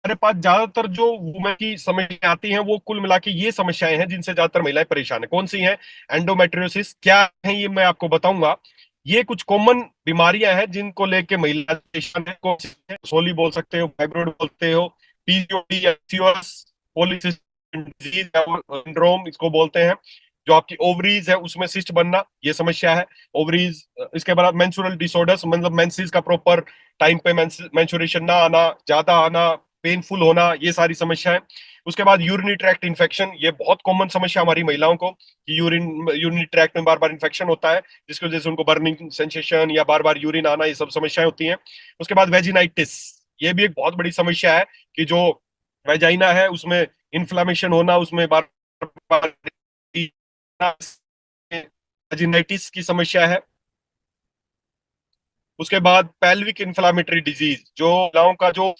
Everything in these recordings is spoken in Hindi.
हमारे पास ज्यादातर जो वुमेन की समस्या आती हैं वो कुल मिला के ये समस्याएं हैं जिनसे ज्यादातर महिलाएं परेशान है। कौन सी हैं? एंडोमेट्रियोसिस क्या है ये मैं आपको बताऊंगा। ये कुछ कॉमन बीमारियां हैं जिनको लेके महिला परेशान है। कौन सी है? सोली बोल सकते हो, फाइब्रोइड बोलते हो, पीसीओडी या पीसीओएस, पॉलीसिस्टिक डिजीज सिंड्रोम इसको बोलते हैं। जो आपकी ओवरीज है उसमें सिस्ट बनना, ये समस्या है। ओवरीज, इसके बाद मेंस्ट्रुअल डिसऑर्डर्स, मतलब मेंसेस का प्रॉपर टाइम पे मेंस्ट्रुएशन ना आना, ज्यादा आना, पेनफुल होना, ये सारी समस्या है। उसके बाद यूरिनरी ट्रैक्ट इन्फेक्शन, ये बहुत कॉमन समस्या हमारी महिलाओं को कि यूरिनरी ट्रैक्ट में बार बार इन्फेक्शन होता है, जिसकी वजह से उनको बर्निंग सेंसेशन या बार बार यूरिन आना, ये सब समस्याएं होती हैं। उसके बाद वेजिनाइटिस, ये भी एक बहुत बड़ी समस्या है कि जो वेजाइना है उसमें इन्फ्लामेशन होना, उसमें बार बार वेजिनाइटिस की समस्या है। उसके बाद पेल्विक इन्फ्लामेटरी डिजीज, जो महिलाओं का जो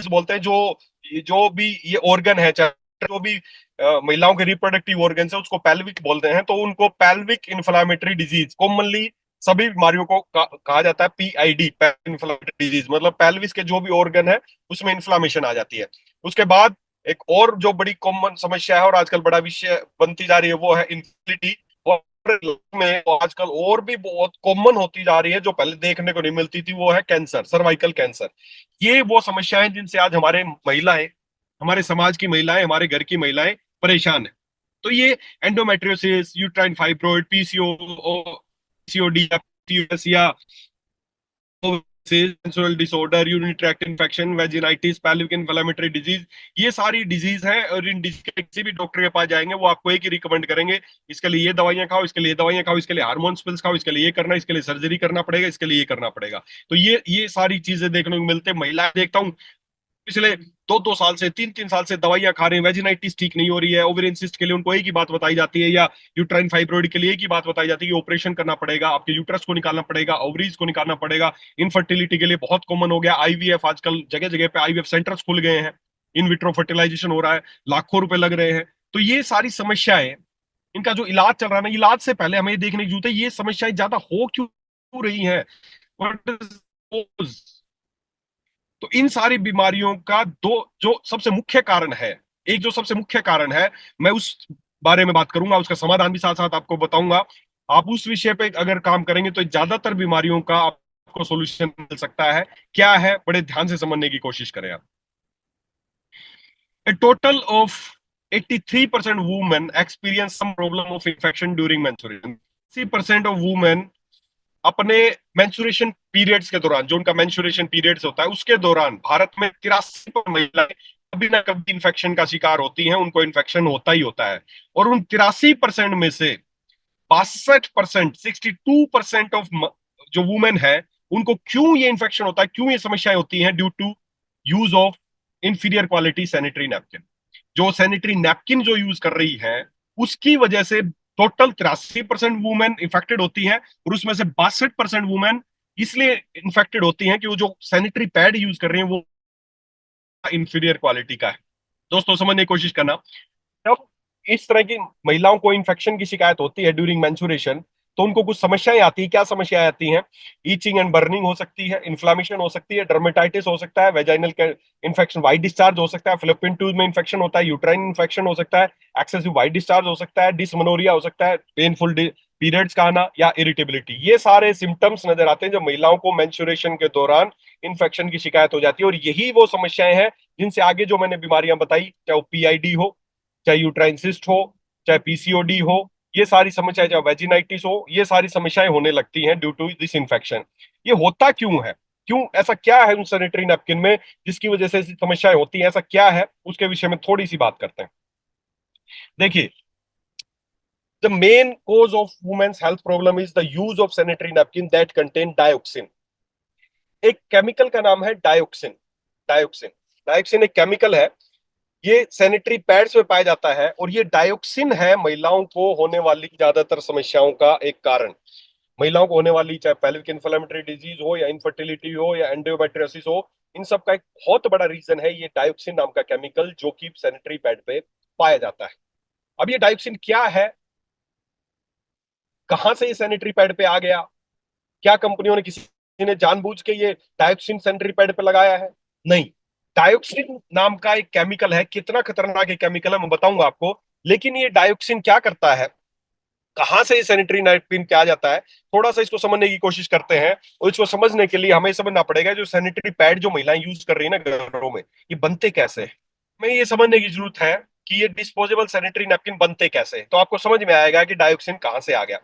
बोलते हैं, जो भी ये ऑर्गन है, चाहे जो भी महिलाओं के रिप्रोडक्टिव ऑर्गन है उसको पेल्विक बोलते हैं, तो उनको पेल्विक इन्फ्लामेटरी डिजीज कॉमनली सभी बीमारियों को कहा जाता है पीआईडी, पेल्विक इन्फ्लामेटरी डिजीज, मतलब पेल्विस के जो भी ऑर्गन है उसमें इन्फ्लामेशन आ जाती है। उसके बाद एक और जो बड़ी कॉमन समस्या है और आजकल बड़ा विषय बनती जा रही है वो है इनफर्टिलिटी। में तो आजकल और भी बहुत कॉमन होती जा रही है, जो पहले देखने को नहीं मिलती थी, वो है कैंसर, सर्वाइकल कैंसर। ये वो समस्याएं जिनसे आज हमारे महिलाएं, हमारे समाज की महिलाएं, हमारे घर की महिलाएं परेशान है। तो ये एंडोमेट्रियोसिस, यूट्राइन फाइब्रोइड, पीसीओडी या PCOS या menstrual disorder, urinary tract infection, vaginitis, pelvic inflammatory disease, ये सारी डिजीज हैं। और इन डिजीज के किसी भी डॉक्टर के पास जाएंगे वो आपको एक ही रिकमेंड करेंगे, इसके लिए ये दवाइयां खाओ, इसके लिए ये दवाइयां खाओ, इसके लिए हार्मोन्स पिल्स खाओ, इसके लिए ये करना, इसके लिए सर्जरी करना पड़ेगा, इसके लिए ये करना पड़ेगा। तो ये सारी चीजें देखने को मिलते हैं। महिलाएं देखता हूँ पिछले 2-2 साल से, 3-3 साल से दवाइयां खा रहे हैं, वेजिनाइटिस ठीक नहीं हो रही है, ओवेरियन सिस्ट के लिए उनको एक ही बात बताई जाती है, या यूट्राइन फाइब्रोइड के लिए एक ही बात बताई जाती है कि ऑपरेशन करना पड़ेगा, आपके यूट्रस को निकालना पड़ेगा, ओवरीज को निकालना पड़ेगा। इनफर्टिलिटी के लिए बहुत कॉमन हो गया आईवीएफ, आजकल जगह जगह पे आईवीएफ सेंटर्स खुल गए हैं, इन विट्रो फर्टिलाइजेशन हो रहा है, लाखों रुपए लग रहे हैं। तो ये सारी समस्याएं, इनका जो इलाज चल रहा है ना, इलाज से पहले हमें ये देखने की जरूरत है ये समस्याएं ज्यादा हो क्यों रही हैं, व्हाट इज। तो इन सारी बीमारियों का दो जो सबसे मुख्य कारण है, एक जो सबसे मुख्य कारण है, मैं उस बारे में बात करूंगा, उसका समाधान भी साथ साथ आपको बताऊंगा। आप उस विषय पे अगर काम करेंगे तो ज्यादातर बीमारियों का आपको सॉल्यूशन मिल सकता है। क्या है, बड़े ध्यान से समझने की कोशिश करें आप। A total of 83% women experience some problem of infection during menstruation. 80% of women अपने मेंस्ट्रुएशन पीरियड्स के दौरान, जो उनका मेंस्ट्रुएशन पीरियड्स होता है उसके दौरान, भारत में 83% महिलाएं कभी ना कभी इन्फेक्शन का शिकार होती हैं, उनको इन्फेक्शन होता ही होता है। और उन 83% में से 62%, 62% ऑफ जो वुमेन है, उनको क्यों ये इन्फेक्शन होता है, क्यों ये समस्याएं होती हैं, due to use of inferior quality sanitary napkin. जो सैनिटरी नैपकिन जो यूज कर रही है उसकी वजह से टोटल 83% वुमेन इन्फेक्टेड होती हैं, और उसमें से 62% वुमेन इसलिए इन्फेक्टेड होती हैं कि वो जो सैनिटरी पैड यूज कर रही हैं वो इंफीरियर क्वालिटी का है। दोस्तों समझने की कोशिश करना, जब इस तरह की महिलाओं को इन्फेक्शन की शिकायत होती है ड्यूरिंग मेंस्ट्रुएशन, तो उनको कुछ समस्याएं आती है। क्या समस्याएं आती हैं? ईचिंग एंड बर्निंग हो सकती है, इन्फ्लामेशन हो सकती है, डर्मेटाइटिस हो सकता है, वेजाइनल इन्फेक्शन, वाइट डिस्चार्ज हो सकता है, फ्लोपियन ट्यूब में इन्फेक्शन होता है, यूट्राइन इन्फेक्शन हो सकता है, एक्सेसिव वाइट डिस्चार्ज हो सकता है, डिसमनोरिया हो सकता है, पेनफुल पीरियड्स का आना, या इरिटेबिलिटी। ये सारे सिम्टम्स नजर आते हैं जब महिलाओं को मेंस्ट्रुएशन के दौरान इन्फेक्शन की शिकायत हो जाती है। और यही वो समस्याएं हैं जिनसे आगे जो मैंने बीमारियां बताई, चाहे वो पीआईडी हो, चाहे यूट्राइन सिस्ट हो, चाहे पीसीओडी हो, ये सारी समस्याएं, चाहे वेजिनाइटिस हो, ये सारी समस्याएं होने लगती हैं ड्यू टू दिस इन्फेक्शन। ये होता क्यों है? क्यों ऐसा क्या है उन सैनिटरी नैपकिन में जिसकी वजह से ऐसी समस्याएं होती हैं? ऐसा क्या है उसके विषय में थोड़ी सी बात करते हैं। देखिए, the main cause of women's health problem is the use of sanitary napkin that contain dioxin। एक केमिकल का नाम है डायोक्सिन। डायोक्सिन डायोक्सिन एक केमिकल है, ये सैनिटरी पैड्स में पाया जाता है, और ये डायोक्सिन है महिलाओं को होने वाली ज्यादातर समस्याओं का एक कारण। महिलाओं को होने वाली चाहे पेल्विक इन्फ्लेमेटरी डिजीज हो, या इनफर्टिलिटी हो, या एंडोमेट्रियोसिस हो, इन सब का एक बहुत बड़ा रीजन है ये डायोक्सिन नाम का केमिकल, जो कि सैनिटरी पैड पे पाया जाता है। अब ये डायोक्सिन क्या है, कहां से ये सैनिटरी पैड पे आ गया? क्या कंपनियों ने, किसी ने जानबूझ के ये डायोक्सिन सैनिटरी पैड पे लगाया है? नहीं। डायोक्सिन नाम का एक केमिकल है, कितना खतरनाक एक केमिकल है मैं बताऊंगा आपको। लेकिन ये डायोक्सिन क्या करता है, कहां से ये सैनिटरी नैपकिन क्या जाता है, थोड़ा सा इसको समझने की कोशिश करते हैं। और इसको समझने के लिए हमें समझना पड़ेगा जो सैनिटरी पैड जो महिलाएं यूज कर रही है ना घरों में, ये बनते कैसे हैं। हमें ये समझने की जरूरत है कि ये डिस्पोजेबल सैनिटरी नैपकिन बनते कैसे हैं। तो आपको समझ में आएगा कि डायोक्सिन कहां से आ गया।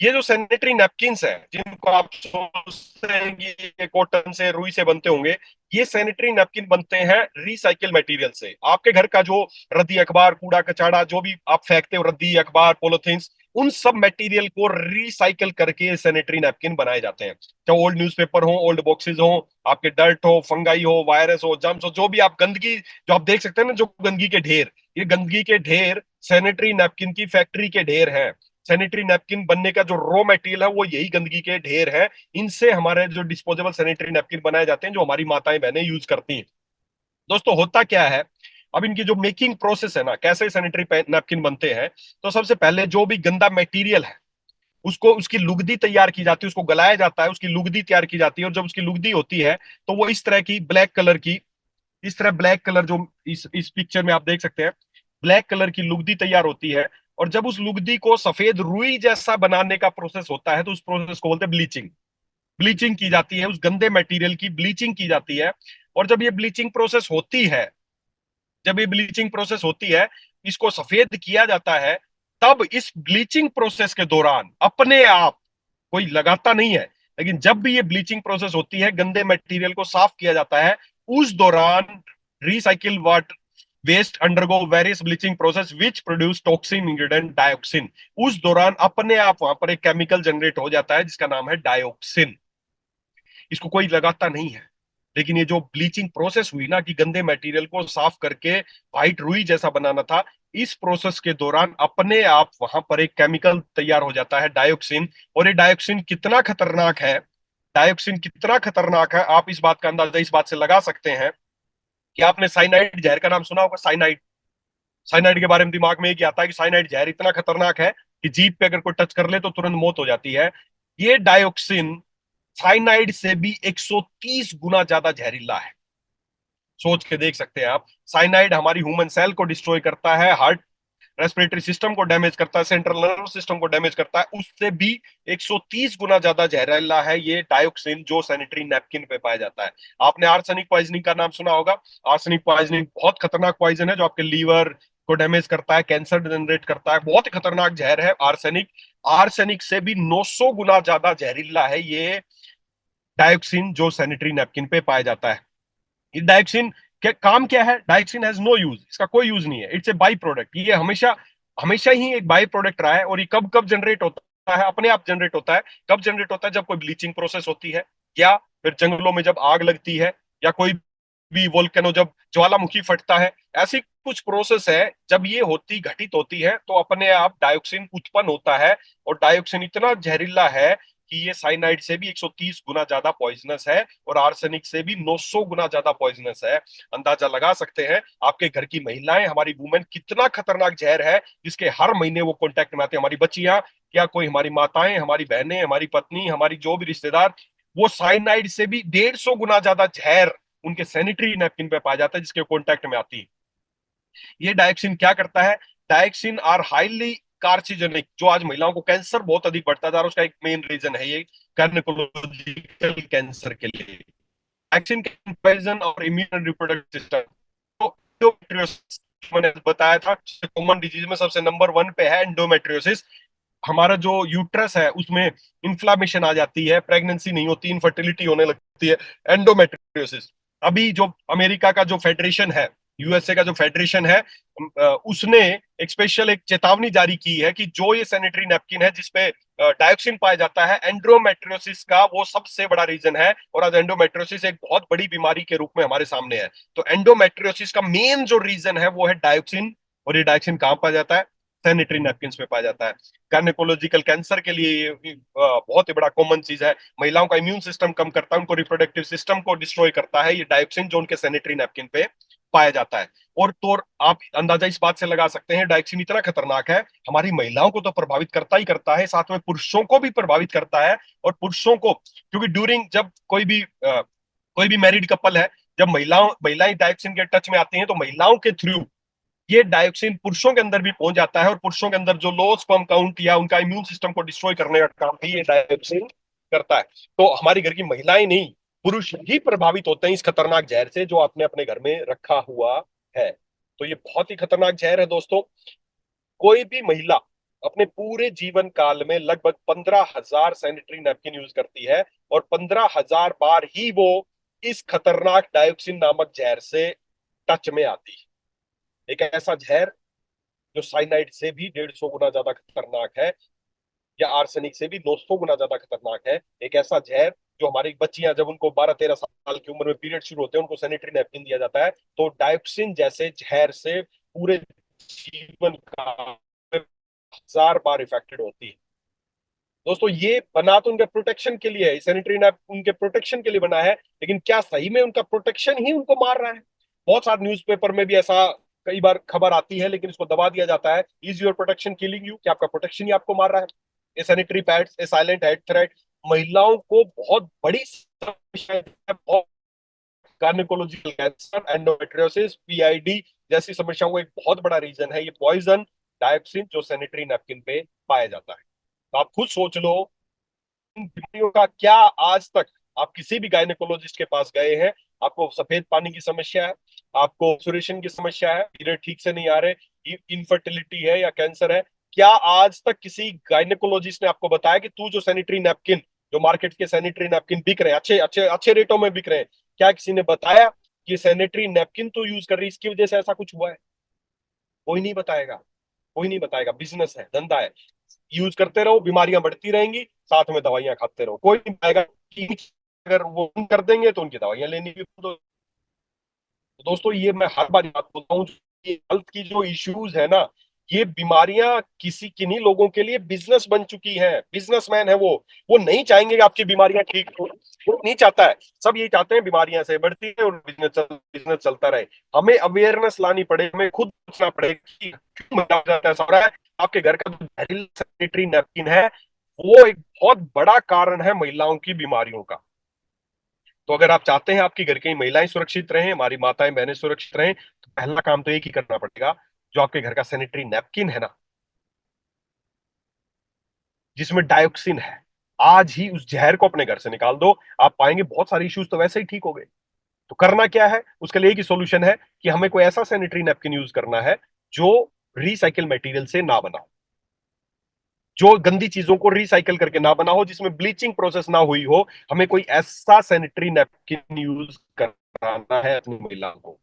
ये जो सैनिटरी नैपकिन्स है जिनको आप सोचते हैं कि ये कॉटन से रुई से बनते होंगे, ये सैनिटरी नैपकिन बनते हैं रिसाइकिल मटेरियल से। आपके घर का जो रद्दी अखबार कूड़ा कचाड़ा जो भी आप फेंकते हो, रद्दी अखबार पॉलिथीन्स, उन सब मटेरियल को रिसाइकिल करके सैनिटरी नैपकिन बनाए जाते हैं। चाहे ओल्ड न्यूज़पेपर हो, ओल्ड बॉक्सेस हो, आपके डर्ट हो, फंगाई हो, वायरस हो, जर्म्स हो, जो भी आप गंदगी जो आप देख सकते हैं ना, जो गंदगी के ढेर, ये गंदगी के ढेर सैनिटरी नैपकिन की फैक्ट्री के ढेर हैं। सैनिटरी नैपकिन बनने का जो रॉ मटेरियल है वो यही गंदगी के ढेर है। इनसे हमारे जो डिस्पोजेबल सैनिटरी नैपकिन बनाए जाते हैं जो हमारी माताएं बहनें यूज करती हैं। दोस्तों होता क्या है, अब इनकी जो मेकिंग प्रोसेस है ना, कैसे सैनिटरी नैपकिन बनते हैं। तो सबसे पहले जो भी गंदा मटेरियल है उसको, उसकी लुगदी तैयार की जाती है, उसको गलाया जाता है, उसकी लुगदी तैयार की जाती है। और जब उसकी लुगदी होती है तो वो इस तरह की ब्लैक कलर की, इस तरह ब्लैक कलर जो इस पिक्चर में आप देख सकते हैं, ब्लैक कलर की लुगदी तैयार होती है। और जब उस लुगदी को सफेद रुई जैसा बनाने का प्रोसेस होता है तो उस प्रोसेस को बोलते हैं ब्लीचिंग। ब्लीचिंग की जाती है, उस गंदे मटेरियल की ब्लीचिंग की जाती है। और जब ये ब्लीचिंग प्रोसेस होती है, जब ये ब्लीचिंग प्रोसेस होती है, इसको सफेद किया जाता है। तब इस ब्लीचिंग प्रोसेस के दौरान अपने आप, कोई लगाता नहीं है, लेकिन जब भी ये ब्लीचिंग प्रोसेस होती है, गंदे मटेरियल को साफ किया जाता है, उस दौरान recycle water waste undergo various bleaching process which produce toxin ingredient dioxin. उस दौरान अपने आप वहां पर एक केमिकल जनरेट हो जाता है जिसका नाम है डायोक्सिन। इसको कोई लगाता नहीं है, लेकिन ये जो ब्लीचिंग प्रोसेस हुई ना कि गंदे मटेरियल को साफ करके व्हाइट रुई जैसा बनाना था, इस प्रोसेस के दौरान अपने आप वहां पर एक केमिकल तैयार हो जाता है डायोक्सिन। और ये डायोक्सिन कितना खतरनाक है, डायोक्सिन कितना खतरनाक है, आप इस बात का अंदाजा इस बात से लगा सकते हैं कि आपने साइनाइड जहर का नाम सुना होगा। साइनाइड, साइनाइड के बारे में दिमाग में एक आता है कि साइनाइड जहर इतना खतरनाक है कि जीभ पे अगर कोई टच कर ले तो तुरंत मौत हो जाती है। ये डायोक्सिन साइनाइड से भी 130 गुना ज्यादा जहरीला है। सोच के देख सकते हैं आप, साइनाइड हमारी ह्यूमन सेल को डिस्ट्रॉय करता है, हार्ट रेस्पिरेटरी सिस्टम को डैमेज करता है, सेंट्रल नर्वस सिस्टम को डैमेज करता है। उससे भी 130 गुना ज्यादा जहरीला है ये डायोक्सिन जो सैनिटरी नैपकिन पे पाया जाता है। आपने आर्सेनिक पॉइजनिंग का नाम सुना होगा। आर्सेनिक पॉइजनिंग बहुत खतरनाक पॉइजन है जो आपके लीवर को डैमेज करता है, कैंसर जनरेट करता है, बहुत ही खतरनाक जहर है आर्सेनिक। आर्सेनिक से भी 900 गुना ज्यादा जहरीला है ये डायोक्सिन जो सैनिटरी नैपकिन पे पाया जाता है। ये डायोक्सिन क्या काम क्या है, डायोक्सिन हैज नो यूज, इसका कोई यूज नहीं है, इट्स ए बाई प्रोडक्ट। ये हमेशा हमेशा ही एक बाई प्रोडक्ट रहा है। और ये कब कब जनरेट होता है, अपने आप जनरेट होता है। कब जनरेट होता है, जब कोई ब्लीचिंग प्रोसेस होती है, या फिर जंगलों में जब आग लगती है, या कोई भी वोल्केनो जब ज्वालामुखी फटता है, ऐसी कुछ प्रोसेस है जब ये होती घटित होती है तो अपने आप डायोक्सिन उत्पन्न होता है। और डायोक्सिन इतना जहरीला है कि ये साइनाइड से भी 130 गुना ज्यादा पॉइजनस है और आर्सेनिक से भी 900 गुना ज्यादा पॉइजनस है। अंदाजा लगा सकते हैं आपके घर की महिलाएं, हमारी वुमेन, कितना खतरनाक जहर है जिसके हर महीने वो कांटेक्ट में आते हैं। हमारी बच्चियां, क्या कोई हमारी माताएं, हमारी बहनें, हमारी पत्नी, हमारी जो भी रिश्तेदार, वो साइनाइड से भी 150 गुना ज्यादा जहर उनके सैनिटरी नैपकिन पे पाया जाता है जिसके कांटेक्ट में आती है। ये डायक्सिन क्या करता है, डायक्सिन आर हाईली कार्सिजेनिक, जो आज महिलाओं को कैंसर बहुत अधिक बढ़ता जा रहा है उसका एक मेन रीजन है ये गायनेकोलॉजिकल कैंसर के लिए। डायक्सिन कंपैरिजन और इम्यून रिप्रोडक्टिव सिस्टम, तो endometriosis मैंने बताया था कॉमन डिजीज में सबसे नंबर वन पे है एंडोमेट्रियोसिस। हमारा जो यूट्रस है उसमें इंफ्लामेशन आ जाती है, प्रेगनेंसी नहीं होती, इनफर्टिलिटी होने लगती है, एंडोमेट्रियोसिस। अभी जो अमेरिका का जो फेडरेशन है, यूएसए का जो फेडरेशन है, उसने एक स्पेशल एक चेतावनी जारी की है कि जो ये सैनिटरी नैपकिन है जिसपे डायोक्सिन पाया जाता है, एंडोमेट्रियोसिस का वो सबसे बड़ा रीजन है। और आज एंडोमेट्रियोसिस एक बहुत बड़ी बीमारी के रूप में हमारे सामने है। तो एंडोमेट्रियोसिस का मेन जो रीजन है वो है डायोक्सिन। और ये डायोक्सिन कहाँ पाया जाता है, सैनिटरी नैपकिन पे पाया जाता है। गायनेकोलॉजिकल कैंसर के लिए ये बहुत ही बड़ा कॉमन चीज है। महिलाओं का इम्यून सिस्टम कम करता है, उनको रिप्रोडक्टिव सिस्टम को डिस्ट्रॉय करता है ये डायोक्सिन जो उनके सैनिटरी नैपकिन पे पाया जाता है। और तो आप अंदाजा इस बात से लगा सकते हैं डायोक्सिन इतना खतरनाक है, हमारी महिलाओं को तो प्रभावित करता ही करता है, साथ में पुरुषों को भी प्रभावित करता है। और पुरुषों को, क्योंकि ड्यूरिंग जब कोई भी मैरिड कपल है, जब महिलाएं डायोक्सिन के टच में आती हैं तो महिलाओं के थ्रू ये डायोक्सिन पुरुषों के अंदर भी पहुंच जाता है, और पुरुषों के अंदर जो लो स्पर्म काउंट या उनका इम्यून सिस्टम को डिस्ट्रॉय करने का काम भी ये डायोक्सिन करता है। तो हमारी घर की महिलाएं नहीं, पुरुष ही प्रभावित होते हैं इस खतरनाक जहर से जो आपने अपने घर में रखा हुआ है। तो ये बहुत ही खतरनाक जहर है दोस्तों। कोई भी महिला अपने पूरे जीवन काल में लगभग 15,000 सैनिटरी नैपकिन यूज करती है, और 15,000 बार ही वो इस खतरनाक डायोक्सिन नामक जहर से टच में आती है। एक ऐसा जहर जो साइनाइड से भी 150 गुना ज्यादा खतरनाक है, या आर्सेनिक से भी 200 गुना ज्यादा खतरनाक है। एक ऐसा जहर जो हमारी बच्चियां जब उनको 12-13 साल की उम्र में पीरियड शुरू होते हैं उनको सैनिटरी नैपकिन दिया जाता है, तो डायोक्सिन जैसे जहर से पूरे जीवन का 1,000 बार इफेक्टेड होती है। दोस्तों ये बना तो उनके प्रोटेक्शन के लिए है, सैनिटरी नैप उनके प्रोटेक्शन के लिए बना है, लेकिन क्या सही में उनका प्रोटेक्शन ही उनको मार रहा है? बहुत सारे न्यूज़पेपर में भी ऐसा कई बार खबर आती है, लेकिन इसको दबा दिया जाता है, is your protection killing you, क्या आपका प्रोटेक्शन ही आपको मार रहा है? ये सैनिटरी पैड्स, ए साइलेंट हेड थ्रेट महिलाओं को बहुत बड़ी समस्या है, बहुत गायनेकोलॉजिकल कैंसर, एंडोमेट्रियोसिस, पीआईडी जैसी समस्याओं का एक बहुत बड़ा रीजन है ये पॉइजन डायोक्सिन जो सैनिटरी नैपकिन पे पाया जाता है। तो आप खुद सोच लो इन बीमारियों का क्या आज तक आप किसी भी गायनेकोलॉजिस्ट के पास गए हैं, आपको सफेद पानी की समस्या है, आपको सुरेशन की समस्या है, पीरियड ठीक से नहीं आ रहे, इनफर्टिलिटी है या कैंसर है, क्या आज तक किसी गायनेकोलॉजिस्ट ने आपको बताया कि तू जो सैनिटरी नैपकिन, जो मार्केट के सैनिटरी नैपकिन बिक रहे हैं, अच्छे अच्छे अच्छे रेटों में बिक रहे हैं, क्या किसी ने बताया कि सैनिटरी नैपकिन तो यूज कर रही है इसकी वजह से ऐसा कुछ हुआ है? कोई नहीं बताएगा, कोई नहीं बताएगा। बिजनेस है, धंधा है, यूज करते रहो, बीमारियां बढ़ती रहेंगी, साथ में दवाइयां खाते रहो, कोई नहीं बताएगा कि अगर वो कर देंगे तो उनकी दवाइयां लेनी भी बंद हो। तो दोस्तों ये मैं हर बार बात बोलता हूँ, ये हेल्थ की जो इश्यूज है ना, ये बीमारियां किसी किन्हीं लोगों के लिए बिजनेस बन चुकी हैं, बिजनेसमैन है वो नहीं चाहेंगे कि आपकी बीमारियां ठीक हो, वो नहीं चाहता है। सब ये चाहते हैं बीमारियां से बढ़ती है और बिजनेस चलता रहे। हमें अवेयरनेस लानी पड़े, हमें खुद सोचना पड़ेगा कि क्यों ऐसा हो रहा है। आपके घर का जो जहरीला सैनिटरी नैपकिन है वो एक बहुत बड़ा कारण है महिलाओं की बीमारियों का। तो अगर आप चाहते हैं आपकी घर की महिलाएं सुरक्षित रहें, हमारी माताएं बहनें सुरक्षित रहें, तो पहला काम तो एक ही करना पड़ेगा, जो आपके घर का सैनिटरी नैपकिन है ना जिसमें डायोक्सिन है, आज ही उस जहर को अपने घर से निकाल दो। आप पाएंगे बहुत सारे इश्यूज तो वैसे ही ठीक हो गए। तो करना क्या है, उसके लिए एक ही सोल्यूशन है कि हमें कोई ऐसा सैनिटरी नैपकिन यूज करना है जो रिसाइकिल मटेरियल से ना बना हो, जो गंदी चीजों को रिसाइकिल करके ना बना हो, जिसमें ब्लीचिंग प्रोसेस ना हुई हो। हमें कोई ऐसा सैनिटरी नैपकिन यूज कराना है अपनी महिलाओं को।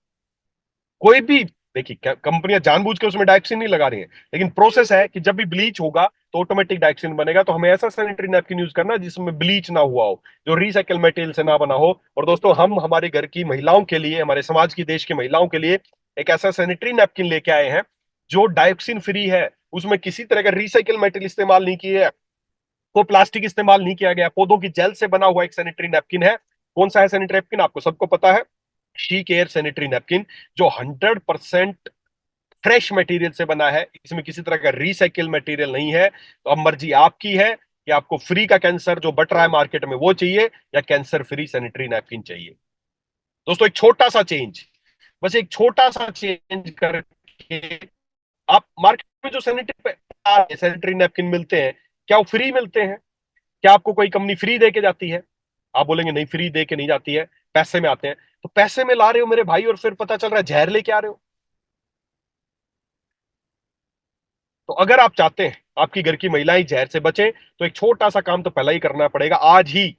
कोई भी, देखिए कंपनियां जानबूझ के उसमें डायक्सिन नहीं लगा रही है, लेकिन प्रोसेस है कि जब भी ब्लीच होगा तो ऑटोमेटिक डायक्सिन बनेगा। तो हमें ऐसा सैनिटरी नैपकिन यूज करना जिसमें ब्लीच ना हुआ हो, जो रिसाइकल मटेरियल से ना बना हो। और दोस्तों हम हमारे घर की महिलाओं के लिए, हमारे समाज की, देश की महिलाओं के लिए एक ऐसा सैनिटरी नैपकिन लेके आए हैं जो डायोक्सिन फ्री है, उसमें किसी तरह का रिसाइकल मटेरियल इस्तेमाल नहीं किया है, को प्लास्टिक इस्तेमाल नहीं किया गया, पौधों की जेल से बना हुआ एक सैनिटरी नैपकिन है। कौन सा है सैनिटरी नैपकिन आपको सबको पता है, शी केयर सैनिटरी नैपकिन, जो 100% फ्रेश मटेरियल से बना है, इसमें किसी तरह का रिसाइकिल मटेरियल नहीं है। तो अब मर्जी आपकी है कि आपको फ्री का कैंसर जो बट रहा है मार्केट में वो चाहिए, या कैंसर फ्री सैनिटरी नैपकिन चाहिए। दोस्तों एक छोटा सा चेंज, बस एक छोटा सा चेंज करके आप मार्केट में जो सैनिटरी नैपकिन मिलते हैं, क्या वो फ्री मिलते हैं? क्या आपको कोई कंपनी फ्री दे के जाती है? आप बोलेंगे नहीं, फ्री दे के नहीं जाती है, पैसे में आते हैं। तो पैसे में ला रहे हो मेरे भाई, और फिर पता चल रहा है जहर लेके आ रहे हो। तो अगर आप चाहते हैं आपकी घर की महिलाएं जहर से बचे, तो एक छोटा सा काम तो पहला ही करना पड़ेगा आज ही।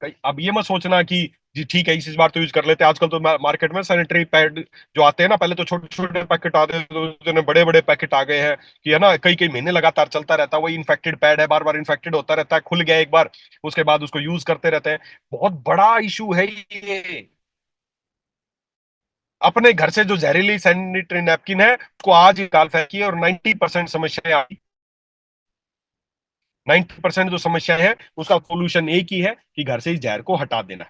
अब ये मत सोचना कि जी ठीक है इस बार तो यूज कर लेते हैं। आजकल तो मार्केट में सैनिटरी पैड जो आते हैं ना, पहले तो छोटे छोटे पैकेट आते थे, तो बड़े बड़े पैकेट आ गए हैं कि है ना, कई कई महीने लगातार चलता रहता है। वही इन्फेक्टेड पैड है, बार बार इन्फेक्टेड होता रहता है, खुल गया एक बार उसके बाद उसको यूज करते रहते हैं। बहुत बड़ा इशू है ये। अपने घर से जो जहरीली सैनिटरी नैपकिन है उसको आज निकाल फेंकिए, और 90% समस्याएं आपकी, 90% जो समस्या है उसका सोल्यूशन एक ही है कि घर से इस जहर को हटा देना है।